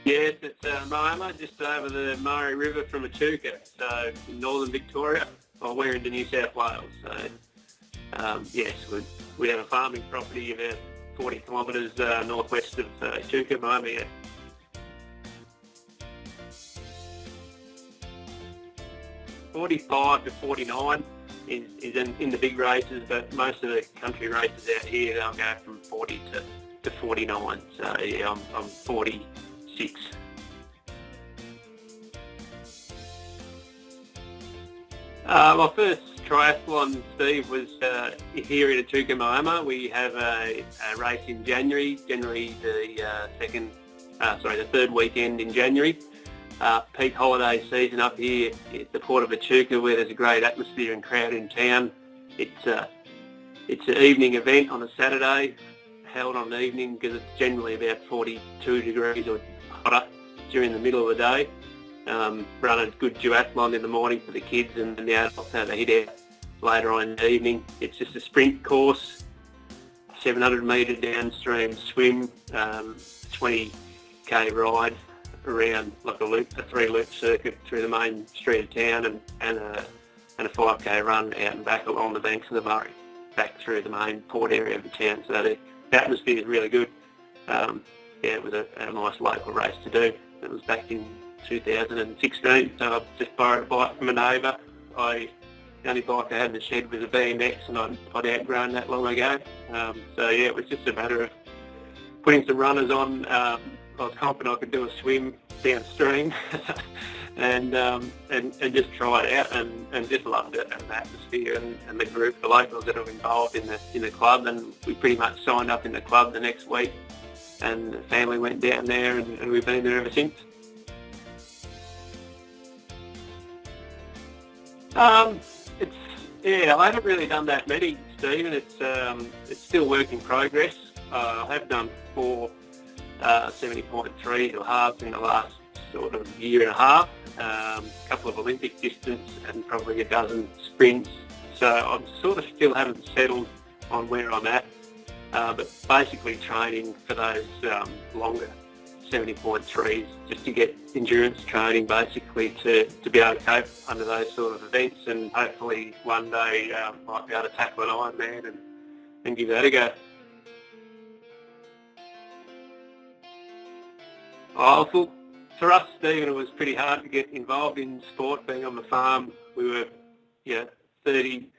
Yes, it's Moama, just over the Murray River from Echuca, so in northern Victoria. Well, we're into New South Wales, so yes, we have a farming property about 40 kilometres northwest of Echuca Moama. Yeah. 45 to 49 is in the big races, but most of the country races out here, they'll go from 40 to 49. So yeah, I'm 46. My first triathlon, Steve, was here in Echuca Moama. We have a race in January, generally the third weekend in January. Peak holiday season up here at the port of Echuca, where there's a great atmosphere and crowd in town. It's an evening event on a Saturday, held on an evening because it's generally about 42 degrees or hotter during the middle of the day. Run a good duathlon in the morning for the kids, and the adults have a hit out later on in the evening. It's just a sprint course, 700 metre downstream swim, 20k ride around like a 3-loop circuit through the main street of town, and a 5k run out and back along the banks of the Murray, back through the main port area of the town. So the atmosphere is really good. It was a nice local race to do. It was back in 2016, so I just borrowed a bike from a neighbour. The only bike I had in the shed was a BMX, and I'd outgrown that long ago. So yeah, it was just a matter of putting some runners on. I was confident I could do a swim downstream and just try it out, and just loved it, and the atmosphere and the group, the locals that are involved in the club. And we pretty much signed up in the club the next week, and the family went down there, and we've been there ever since. I haven't really done that many, Stephen. It's still work in progress. I have done 4 70.3 or halves in the last sort of year and a half, a couple of Olympic distance and probably a dozen sprints. So I sort of still haven't settled on where I'm at, but basically training for those longer 70.3s just to get endurance training basically to be able to cope under those sort of events, and hopefully one day might be able to tackle an Ironman and give that a go. For us, Stephen, it was pretty hard to get involved in sport. Being on the farm, we were 30,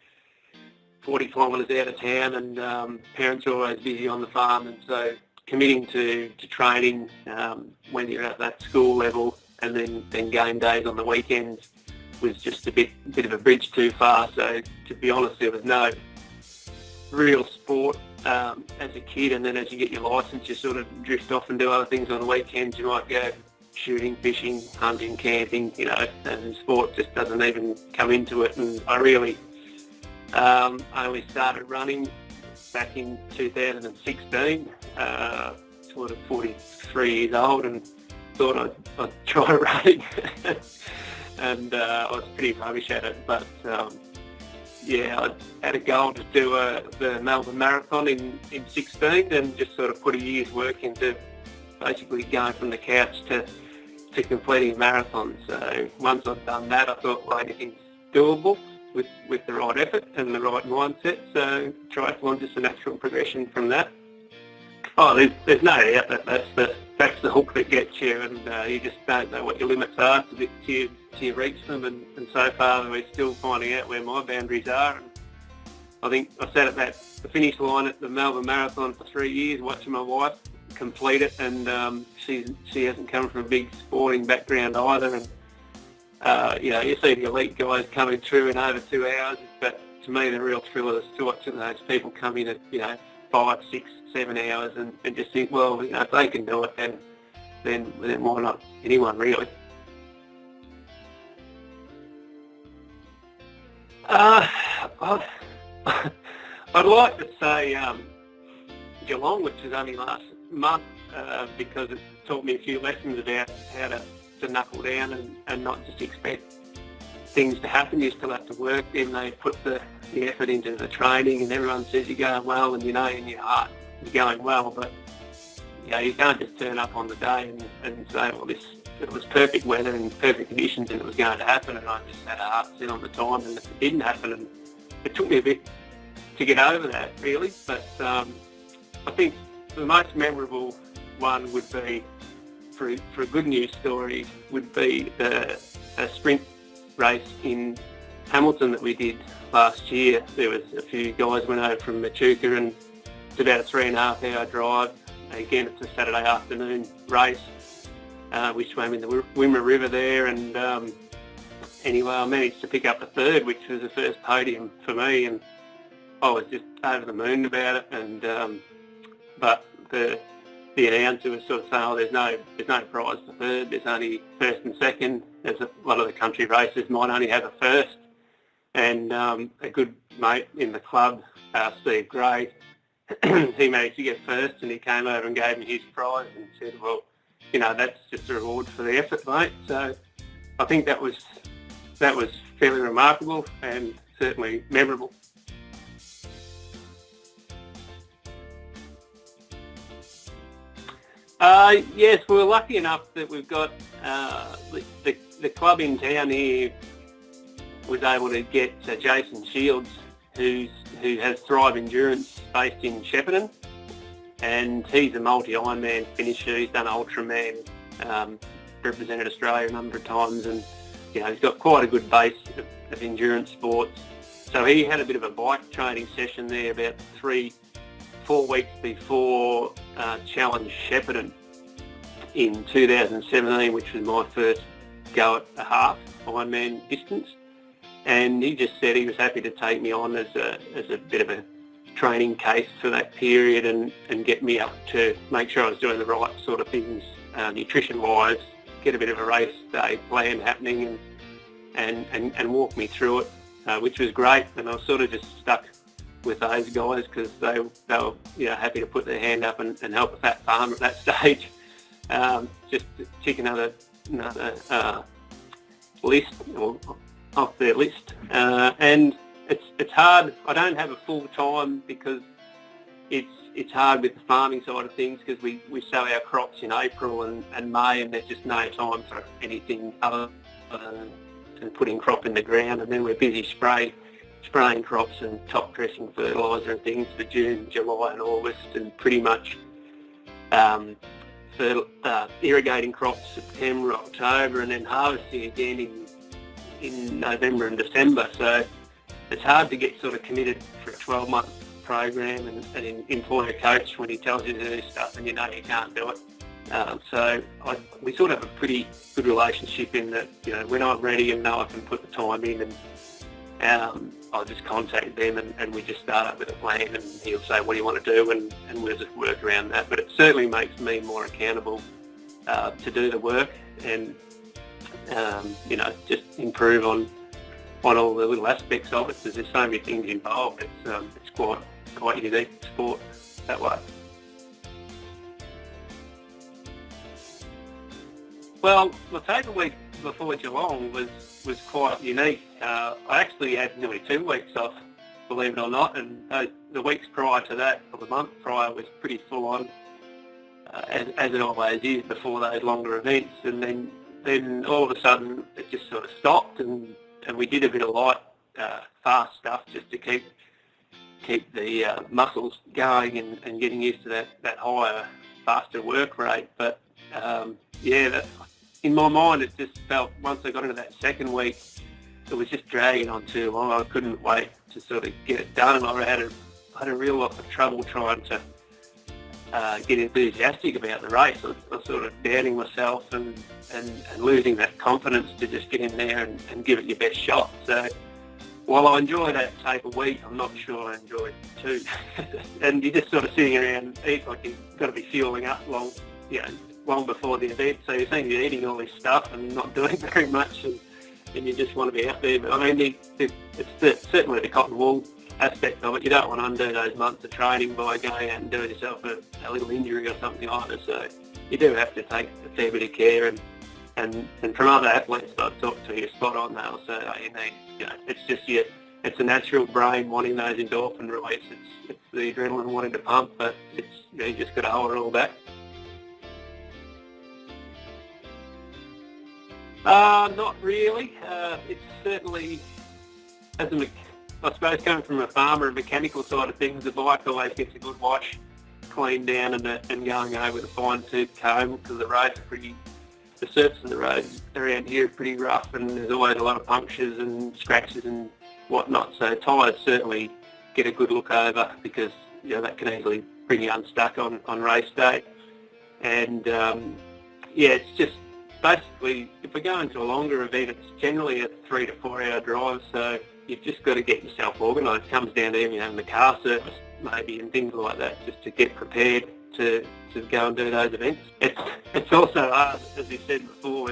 40 kilometres out of town, and parents are always busy on the farm, and so committing to training when you're at that school level and then game days on the weekends was just a bit of a bridge too far. So to be honest, there was no real sport as a kid, and then as you get your licence, you sort of drift off and do other things on the weekends. You might go shooting, fishing, hunting, camping, and sport just doesn't even come into it. And I really only started running back in 2016, sort of 43 years old, and thought I'd try running. And I was pretty rubbish at it, but I had a goal to do the Melbourne Marathon in 16, and just sort of put a year's work into basically going from the couch to completing a marathon. So once I'd done that, I thought, well, anything's doable with the right effort and the right mindset. So triathlon just a natural progression from that. Oh, there's no doubt that that's the hook that gets you, and you just don't know what your limits are till you reach them. And so far, we're still finding out where my boundaries are. And I think I sat at the finish line at the Melbourne Marathon for 3 years, watching my wife complete it, and she hasn't come from a big sporting background either. And you see the elite guys coming through in over 2 hours, but to me, the real thrill is to watching those people come in at 5, 6, 7 hours, and just think, well, if they can do it, then why not anyone, really? I'd like to say Geelong, which is only last month, because it taught me a few lessons about how to knuckle down and not just expect things to happen. You still have to work. Then they put the effort into the training, and everyone says you're going well, and you know in your heart you're going well, but you can't just turn up on the day and say, well, it was perfect weather and perfect conditions and it was going to happen, and I just had a heart set on the time and it didn't happen, and it took me a bit to get over that, really. But I think the most memorable one would be, for a good news story, would be a sprint race in Hamilton that we did last year. There was a few guys went over from Echuca, and it's about a 3.5 hour drive. Again, it's a Saturday afternoon race. We swam in the Wimmera River there, and anyway, I managed to pick up the third, which was the first podium for me, and I was just over the moon about it. And but the announcer was sort of saying, oh, there's no prize for third, there's only first and second. There's a lot of the country races might only have a first. And a good mate in the club, Steve Gray, he managed to get first, and he came over and gave me his prize and said, well, that's just a reward for the effort, mate. So I think that was fairly remarkable and certainly memorable. Yes, we were lucky enough that we've got the club in town here was able to get Jason Shields, who has Thrive Endurance based in Shepparton, and he's a multi-Ironman finisher. He's done Ultraman, represented Australia a number of times, and he's got quite a good base of endurance sports. So he had a bit of a bike training session there about 3-4 weeks before Challenge Shepparton in 2017, which was my first go at a half Ironman distance. And he just said he was happy to take me on as a bit of a training case for that period, and get me up to make sure I was doing the right sort of things nutrition-wise, get a bit of a race day plan happening, and walk me through it, which was great. And I was sort of just stuck with those guys because they were happy to put their hand up and help a fat farmer at that stage. Just to tick another list off their list, and it's hard. I don't have a full time because it's hard with the farming side of things, because we sow our crops in April and May, and there's just no time for anything other than putting crop in the ground, and then we're busy spraying crops and top dressing fertiliser and things for June, July and August, and pretty much irrigating crops September, October, and then harvesting again in November and December. So it's hard to get sort of committed for a 12-month program and employ a coach when he tells you to do stuff and you can't do it. So we sort of have a pretty good relationship in that, when I'm ready and know I can put the time in, and I'll just contact them and we just start up with a plan, and he'll say, what do you want to do? And we'll just work around that. But it certainly makes me more accountable to do the work and, just improve on all the little aspects of it, because there's so many things involved. It's quite unique sport that way. Well, my favourite week before Geelong was quite unique. I actually had nearly 2 weeks off, believe it or not, and the weeks prior to that, or the month prior, was pretty full on, as it always is before those longer events. And then all of a sudden it just sort of stopped, and we did a bit of light, fast stuff just to keep the muscles going and getting used to that higher, faster work rate. But in my mind, it just felt, once I got into that second week, it was just dragging on too long. I couldn't wait to sort of get it done, and I had a real lot of trouble trying to get enthusiastic about the race. I was sort of doubting myself and losing that confidence to just get in there and give it your best shot. So while I enjoy that taper week, I'm not sure I enjoyed it too. And you're just sort of sitting around, like you've got to be fueling up long before the event. So you seem to be eating all this stuff and not doing very much, and you just want to be out there. But I mean, it's certainly the cotton wool aspect of it. You don't want to undo those months of training by going out and doing yourself a little injury or something either. So you do have to take a fair bit of care, and from other athletes that I've talked to, you're spot on. They'll say, you need, it's just it's a natural brain wanting those endorphin release. It's the adrenaline wanting to pump, but you just got to hold it all back. Not really. It's certainly, I suppose coming from a farmer and mechanical side of things, the bike always gets a good wash, cleaned down and going over with a fine tooth comb, because the surface of the roads around here are pretty rough, and there's always a lot of punctures and scratches and whatnot. So tyres certainly get a good look over, because that can easily bring you unstuck on race day. And it's just basically, if we go into a longer event, it's generally a 3 to 4 hour drive, so you've just got to get yourself organised. It comes down to even having the car service maybe and things like that, just to get prepared to go and do those events. It's also hard, as you said before,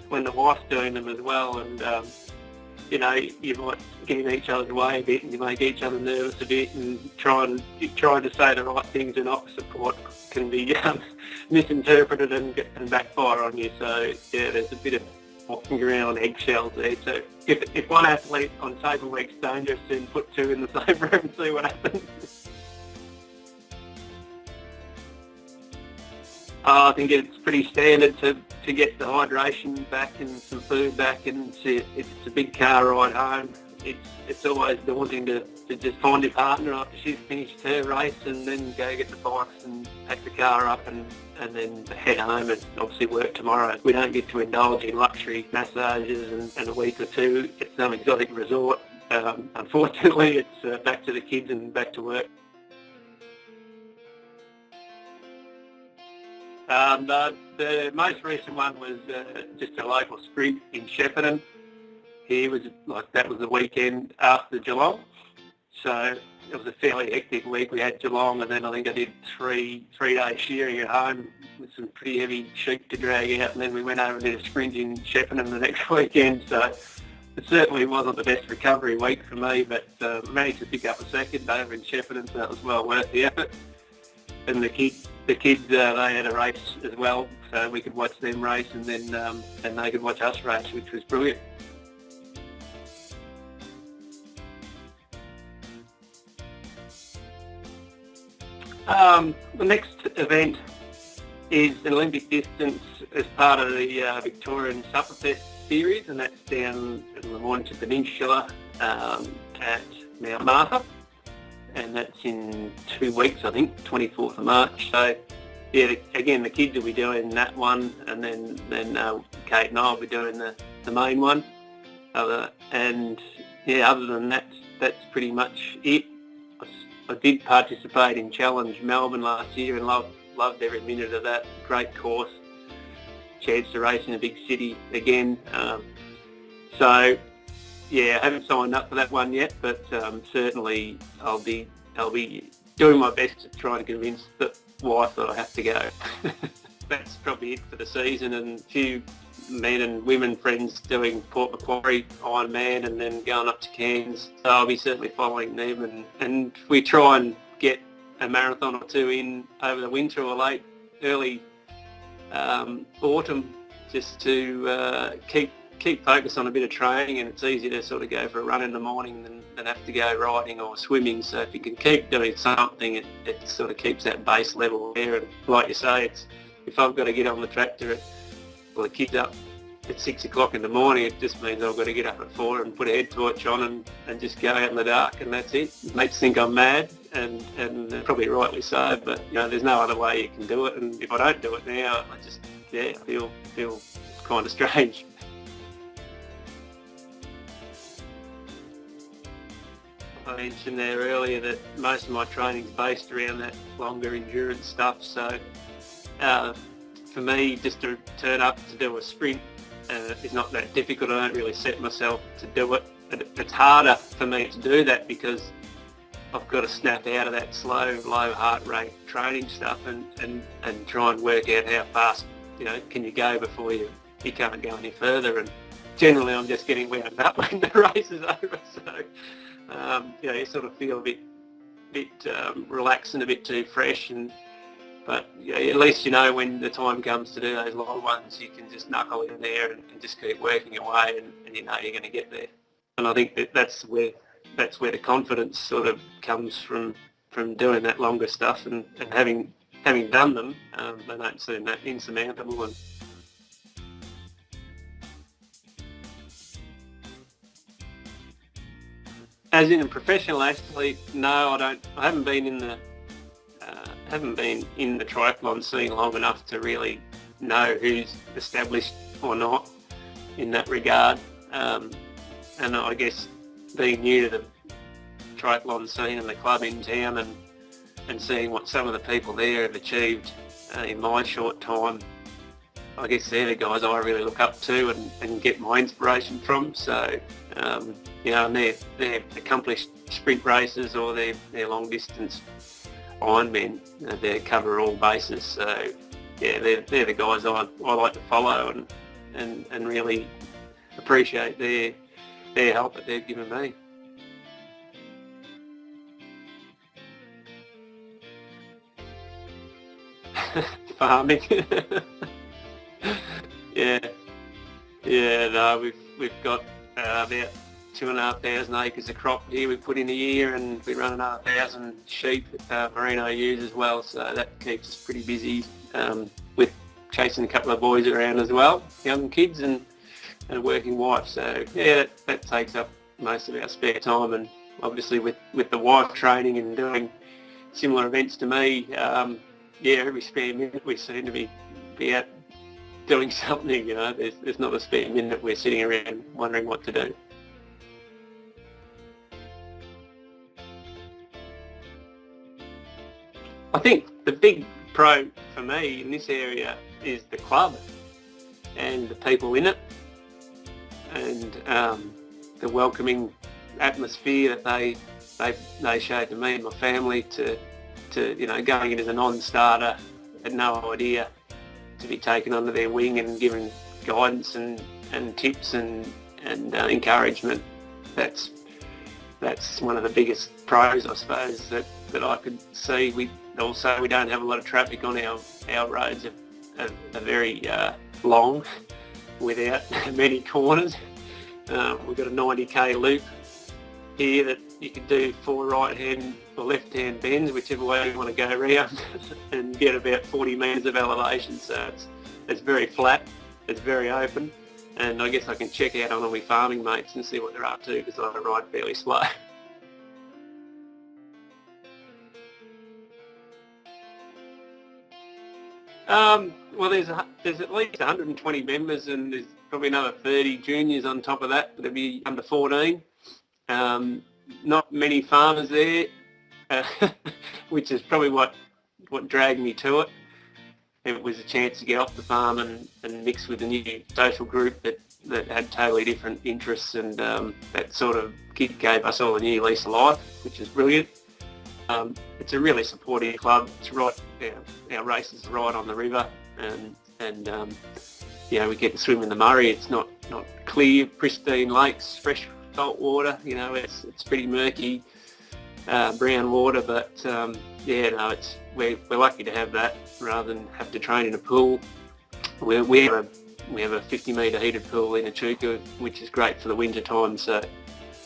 when the wife's doing them as well, and you might get in each other's way a bit, and you make each other nervous a bit, and trying to say the right things in opposite port can be misinterpreted and backfire on you. So there's a bit of walking around on eggshells there. So if one athlete on table week's dangerous, then put two in the same room and see what happens. I think it's pretty standard to get the hydration back and some food back, and if it's a big car ride home, it's always daunting to just find your partner after she's finished her race, and then go get the bikes and pack the car up and then head home and obviously work tomorrow. We don't get to indulge in luxury massages and a week or two at some exotic resort. Unfortunately, it's back to the kids and back to work. The most recent one was just a local sprint in Shepparton. That was the weekend after Geelong, so it was a fairly hectic week. We had Geelong, and then I think I did three days shearing at home with some pretty heavy sheep to drag out, and then we went over and did a sprint in Shepparton the next weekend. So it certainly wasn't the best recovery week for me, but managed to pick up a second over in Shepparton, so that was well worth the effort. And the kids, they had a race as well, so we could watch them race, and then they could watch us race, which was brilliant. The next event is an Olympic distance as part of the Victorian Supperfest series, and that's down in the Mornington Peninsula at Mount Martha. And that's in 2 weeks, I think, 24th of March. So, again, the kids will be doing that one, and then Kate and I will be doing the main one. Other than that, that's pretty much it. I did participate in Challenge Melbourne last year and loved every minute of that. Great course, chance to race in a big city again. I haven't signed up for that one yet, but certainly I'll be doing my best to try and convince the wife that I have to go. That's probably it for the season, and a few men and women friends doing Port Macquarie Ironman and then going up to Cairns. So I'll be certainly following them, and we try and get a marathon or two in over the winter or early autumn, just to keep focus on a bit of training. And it's easier to sort of go for a run in the morning than have to go riding or swimming. So if you can keep doing something, it sort of keeps that base level there. And like you say, if I've got to get on the tractor the kids up at 6 o'clock in the morning, it just means I've got to get up at 4 and put a head torch on and just go out in the dark, and that's it. Mates think I'm mad, and probably rightly so, but there's no other way you can do it. And if I don't do it now, I feel kind of strange. I mentioned there earlier that most of my training's based around that longer endurance stuff, so for me, just to turn up to do a sprint is not that difficult. I don't really set myself to do it. It's harder for me to do that because I've got to snap out of that slow, low heart rate training stuff and try and work out how fast can you go before you can't go any further. And generally, I'm just getting wound up when the race is over. So you sort of feel a bit relaxed and a bit too fresh. But at least when the time comes to do those long ones, you can just knuckle in there and just keep working away, and you're going to get there. And I think that's where the confidence sort of comes from doing that longer stuff and having done them. They don't seem that insurmountable. As in a professional athlete, no, I don't. I haven't been in the triathlon scene long enough to really know who's established or not in that regard. And I guess being new to the triathlon scene and the club in town, and seeing what some of the people there have achieved in my short time, I guess they're the guys I really look up to and get my inspiration from. So, and they're accomplished sprint races, or they're long distance Ironmen. They cover all bases. So, yeah, they're the guys I like to follow and really appreciate their help that they've given me. Farming. No, we've got about 2,500 acres of crop here we put in a year, and we run another 1,000 sheep, merino ewes as well, so that keeps us pretty busy, with chasing a couple of boys around as well, young kids and a working wife. So yeah, that takes up most of our spare time, and obviously with the wife training and doing similar events to me, every spare minute we seem to be out doing something. There's not a spare minute we're sitting around wondering what to do. I think the big pro for me in this area is the club and the people in it, and the welcoming atmosphere that they showed to me and my family to going in as a non-starter, had no idea, to be taken under their wing and given guidance and tips and encouragement. That's one of the biggest pros, I suppose, that I could see. We don't have a lot of traffic on our roads. Are very long, without many corners. We've got a 90k loop here that you can do 4 right-hand or left-hand bends, whichever way you want to go around, and get about 40 metres of elevation. So it's very flat, it's very open, and I guess I can check out on all my farming mates and see what they're up to, because I ride fairly slow. Well, there's at least 120 members, and there's probably another 30 juniors on top of that that'll be under 14. Not many farmers there, which is probably what dragged me to it. It was a chance to get off the farm and mix with a new social group that had totally different interests, and that sort of gave us all a new lease of life, which is brilliant. It's a really supportive club. It's right, our races are right on the river, and we get to swim in the Murray. It's not clear, pristine lakes, fresh salt water. It's pretty murky, brown water, but we're lucky to have that rather than have to train in a pool. We have a 50 metre heated pool in Echuca, which is great for the winter time. So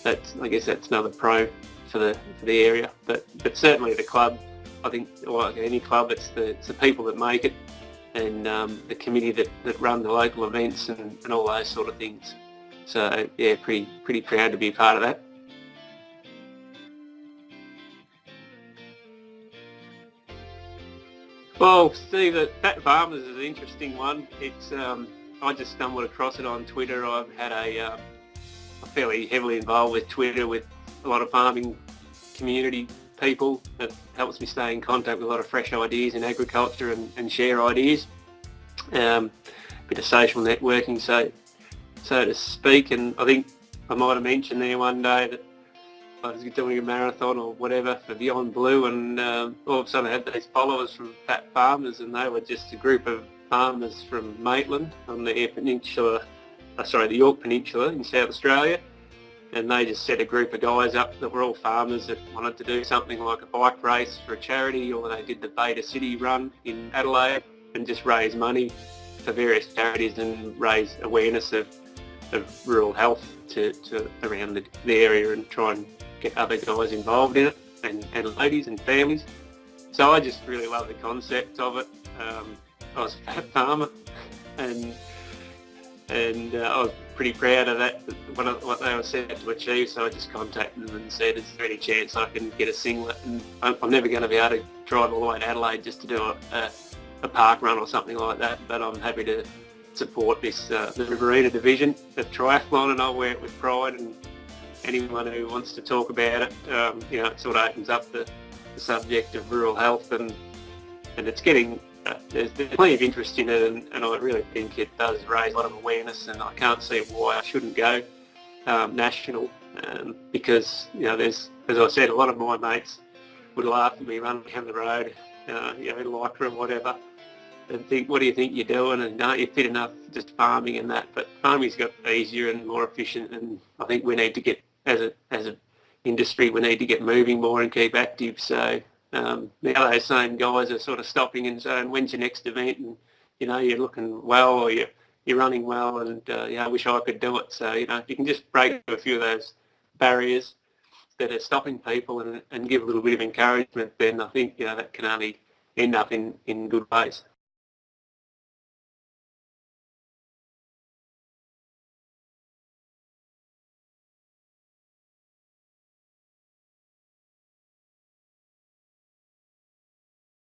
I guess that's another pro for the area. But certainly the club, I think, like any club, it's the people that make it, and the committee that run the local events and all those sort of things. So yeah, pretty proud to be part of that. Well, Steve, that farmers is an interesting one. It's I just stumbled across it on Twitter. I've had I'm fairly heavily involved with Twitter with a lot of farming community people. That helps me stay in contact with a lot of fresh ideas in agriculture and share ideas. Bit of social networking, so to speak. And I think I might have mentioned there one day that I was doing a marathon or whatever for Beyond Blue, and all of a sudden I had these followers from fat farmers, and they were just a group of farmers from Maitland on the York Peninsula in South Australia. And they just set a group of guys up that were all farmers that wanted to do something like a bike race for a charity, or they did the Beta City run in Adelaide and just raise money for various charities and raise awareness of rural health to around the area, and try and get other guys involved in it, and ladies and families. So I just really love the concept of it. I was a fat farmer, and and I was pretty proud of that, what they were set to achieve. So I just contacted them and said, is there any chance I can get a singlet? And I'm never going to be able to drive all the way to Adelaide just to do a park run or something like that, but I'm happy to support this the Riverina division of triathlon, and I'll wear it with pride. And anyone who wants to talk about it, it sort of opens up the subject of rural health, and it's getting there's plenty of interest in it, and I really think it does raise a lot of awareness, and I can't see why I shouldn't go national, because there's, as I said, a lot of my mates would laugh at me running down the road, Lycra or whatever, and think, what do you think you're doing, and aren't you fit enough just farming and that? But farming's got easier and more efficient, and I think we need to get, as an industry, we need to get moving more and keep active. So now those same guys are sort of stopping and saying, when's your next event? And you're looking well, or you're running well, and I wish I could do it. So if you can just break a few of those barriers that are stopping people and give a little bit of encouragement, then I think that can only end up in good ways.